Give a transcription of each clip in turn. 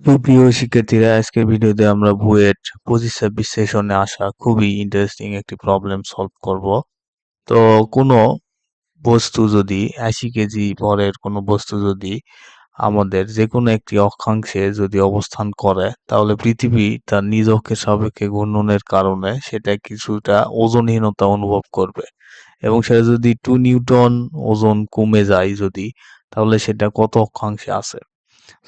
সুপ্রিয় শিক্ষার্থীরা, আজকের ভিডিওতে আমরা বুয়েট 25-26 সেশনে আসা খুবই ইন্টারেস্টিং একটি প্রবলেম সলভ করব। তো কোনো বস্তু যদি 80 কেজি ভরের কোনো বস্তু যদি আমাদের যে কোনো একটি অক্ষাংশে যদি অবস্থান করে, তাহলে পৃথিবী তার নিজ অক্ষের সাপেক্ষে ঘূর্ণনের কারণে সেটা কিছুটা ওজনহীনতা অনুভব করবে এবং সেটা যদি 2 নিউটন ওজন কমে যায় যদি, তাহলে সেটা কত অক্ষাংশে আছে।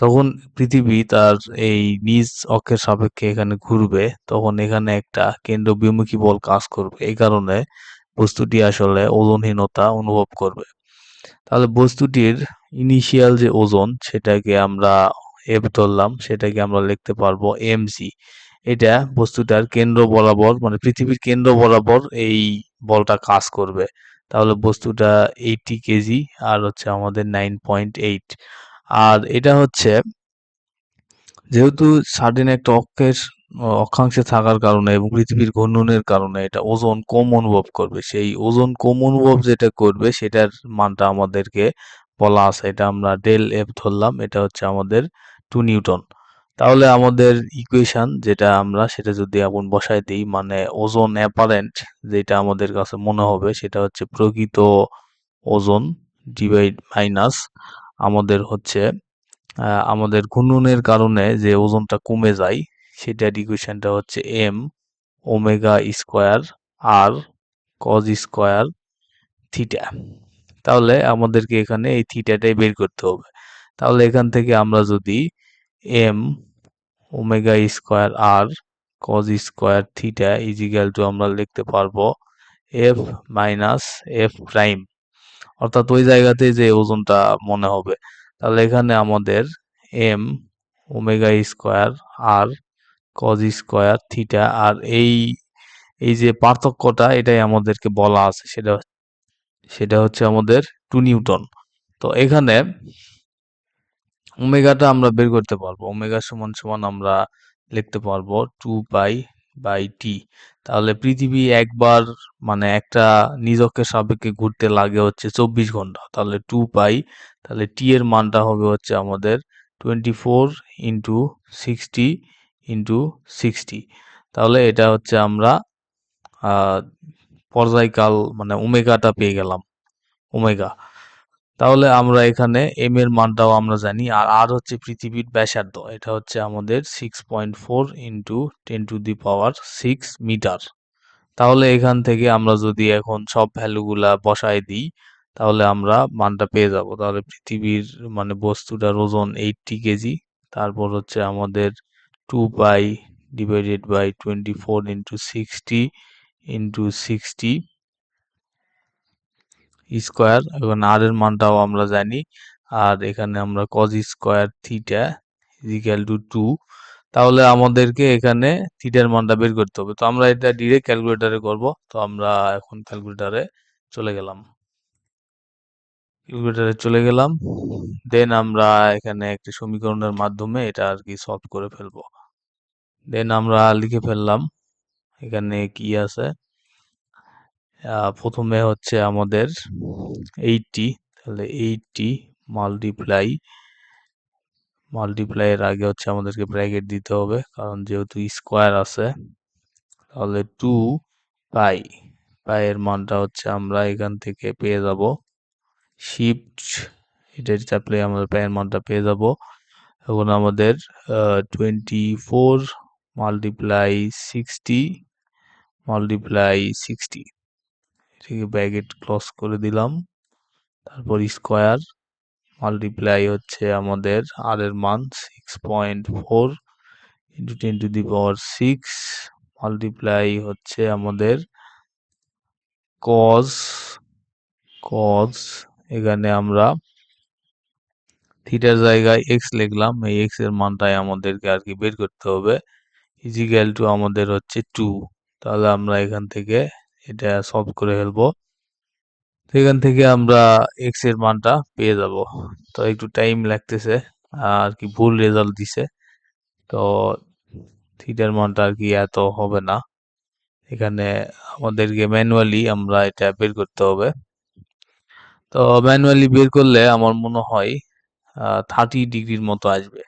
যখন পৃথিবী তার এই নিজ অক্ষের সাপেক্ষে এখানে ঘুরবে, তখন এখানে একটা কেন্দ্রবিমুখী বল কাজ করবে। এই কারণে বস্তুটি আসলে ওজনহীনতা অনুভব করবে। তাহলে বস্তুটির ইনিশিয়াল যে ওজন সেটাকে আমরা এফ ধরলাম, সেটাকে আমরা লিখতে পারবো এমজি। এটা বস্তুটার কেন্দ্র বরাবর, মানে পৃথিবীর কেন্দ্র বরাবর এই বলটা কাজ করবে। তাহলে বস্তুটা 80 কেজি আর হচ্ছে আমাদের 9.8। আর এটা হচ্ছে যেহেতু স্বাধীন একটা অক্ষাংশে থাকার কারণে এবং পৃথিবীর ঘূর্ণনের কারণে এটা ওজন কম অনুভব করবে। সেই ওজন কম অনুভব যেটা করবে সেটার মানটা আমাদেরকে বলা আছে। এটা আমরা ডেল এফ ধরলাম। এটা হচ্ছে আমাদের 2 নিউটন। তাহলে আমাদের ইকুয়েশন যেটা আমরা সেটা যদি এখন বসায় দিই, মানে ওজন অ্যাপারেন্ট যেটা আমাদের কাছে মনে হবে সেটা হচ্ছে প্রকৃত ওজন ডিভাইড মাইনাস আমাদের হচ্ছে আমাদের ঘূর্ণনের কারণে যে ওজনটা কমে যায়, সেটার ইকুয়েশনটা হচ্ছে M omega square R cos square theta. তাহলে আমাদেরকে এখানে এই থিটাটাই বের করতে হবে। তাহলে এখান থেকে আমরা যদি M omega square R cos square theta equal to আমরা লিখতে পারবো এফ মাইনাস এফ প্রাইম, অর্থাৎ ওই জায়গাতে যে ওজনটা মনে হবে। তাহলে এখানে আমাদের M omega square R cos square theta, আর এই এই যে পার্থক্যটা এটাই আমাদেরকে বলা আছে, সেটা সেটা হচ্ছে আমাদের 2 নিউটন। তো এখানে ওমেগাটা আমরা বের করতে পারবো। ওমেগা সমান সমান আমরা লিখতে পারবো 2 পাই বাই টি। তাহলে পৃথিবী একবার, মানে একটা নিজ অক্ষের সাপেক্ষে ঘুরতে লাগে হচ্ছে 24 ঘন্টা। তাহলে 2 পাই, তাহলে টি এর মানটা হবে হচ্ছে আমাদের 24 ইন্টু 60 ইন্টু 60। তাহলে এটা হচ্ছে আমরা পর্যায়কাল, মানে ওমেগাটা পেয়ে গেলাম, ওমেগা। তাহলে আমরা এখানে এম এর মানটাও আমরা জানি, আর আর হচ্ছে পৃথিবীর ব্যাসার্ধ, এটা হচ্ছে আমাদের 6.4 ইন্টু 10⁶ মিটার। তাহলে এখান থেকে আমরা যদি এখন সব ভ্যালুগুলা বসায় দিই, তাহলে আমরা মানটা পেয়ে যাব। তাহলে পৃথিবীর, মানে বস্তুটার ওজন 80 কেজি, তারপর হচ্ছে আমাদের 2 pi divided by 24 into 60 into 60 square, এবং আর এর মানটাও আমরা জানি। আর এখানে আমরা cos square theta equal to 2। তাহলে আমাদেরকে এখানে থিটার মানটা বের করতে হবে। তো আমরা এটা ডিরেক্ট ক্যালকুলেটারে করব। তো আমরা এখন ক্যালকুলেটারে চলে গেলাম। ক্যালকুলেটারে চলে গেলাম। দেন আমরা এখানে একটি সমীকরণের মাধ্যমে এটা আর কি সলভ করে ফেলবো। দেন আমরা লিখে ফেললাম এখানে কি আছে। প্রথমে হচ্ছে আমাদের 80, তাহলে 80 মাল্টিপ্লাই এর আগে হচ্ছে আমাদেরকে ব্র্যাকেট দিতে হবে, কারণ যেহেতু স্কোয়ার আছে। তাহলে 2 পাই, পাই এর মানটা হচ্ছে আমরা এখান থেকে পেয়ে যাব শিফট, এটা চাপলে আমাদের পাই এর মানটা পেয়ে যাব। এখন আমাদের 24 মাল্টিপ্লাই 60 মাল্টিপ্লাই 60, এটাকে ব্র্যাকেট ক্লোজ করে দিলাম। তারপর স্কোয়ার মাল্টিপ্লাই হচ্ছে আমাদের আর এর মান 6.4 ইন্টু 10⁶ মাল্টিপ্লাই হচ্ছে আমাদের কজ, এখানে আমরা থিটার জায়গায় এক্স লিখলাম, এই এক্স এর মানটাই আমাদেরকে আর কি বের করতে হবে, ইজিক্যাল টু আমাদের হচ্ছে 2। তাহলে আমরা এখান থেকে এটা সলভ করে ফেলবো। তো এখান থেকে আমরা এক্স এর মানটা পেয়ে যাব। তো একটু টাইম লাগতেছে, আর কি ভুল রেজাল্ট দিছে। তো থিটার মানটা আর কি এত হবে না, এখানে আমাদেরকে ম্যানুয়ালি আমরা এটা বের করতে হবে। তো ম্যানুয়ালি বের করলে আমার মনে হয় 30 ডিগ্রির মতো আসবে।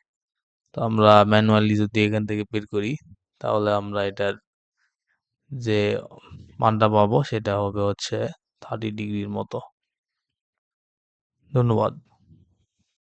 তো আমরা ম্যানুয়ালি যদি এখান থেকে বের করি তাহলে আমরা এটার যে মানটা পাবো সেটা হবে হচ্ছে 30 ডিগ্রির মতো। ধন্যবাদ।